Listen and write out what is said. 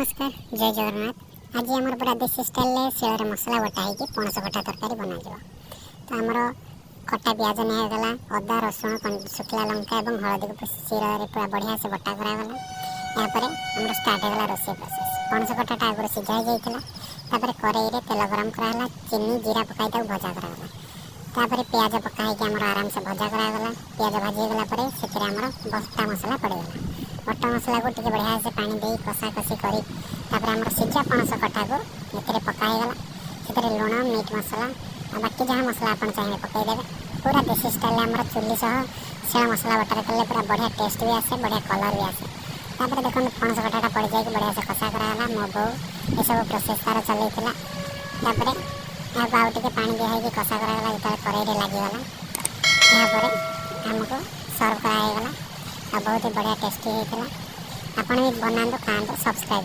नमस्कार जय जगन्नाथ। आज आम पूरा देसी स्टाइल शिଳରେ मसला बटा हो पणस कटा तरकारी बना तो आमर कटा प्याज निगला अदा रसुण शुखला लंका और हलदी को शिଳରେ पूरा बढ़िया से बटा करागला। यापर आम स्टार्ट होगा रोषे प्रोसेस। पणस कटाटा आगुरी सीझा जाता कड़ाई में तेल गरम कराला, चीनी जीरा पकाई भजा करागला। तापर प्याज पकाई आम आराम से भजा करागला। प्याज भाजीगला से आमर बटा मसला पड़ेगा। बटा मसला को टे बढ़िया से पानी दे कषा कषी कर सीझा पणस कटा को ये पकाईगला। से लुण मीट मसला और बाकी जहाँ मसला आप चाहिए पकईदे। पूरा देसी स्टाइल आम चुली सह शिला मसला बटर कले पूरा बढ़िया टेस्ट भी आसे, बढ़िया कलर भी आसे। तापर देखो पणस कटाटा पड़ जाए बढ़िया से कषा कराला। मो बो ये सब प्रोसेस तार चलता। आउ टे पानी दिखाई कषा कराला। जो कड़ाई लगिगला यहाँ आमको सर्व कराईगला। बहुत ही बढ़िया टेस्टी होता। आपण भी बनातु खातु सब्सक्राइब।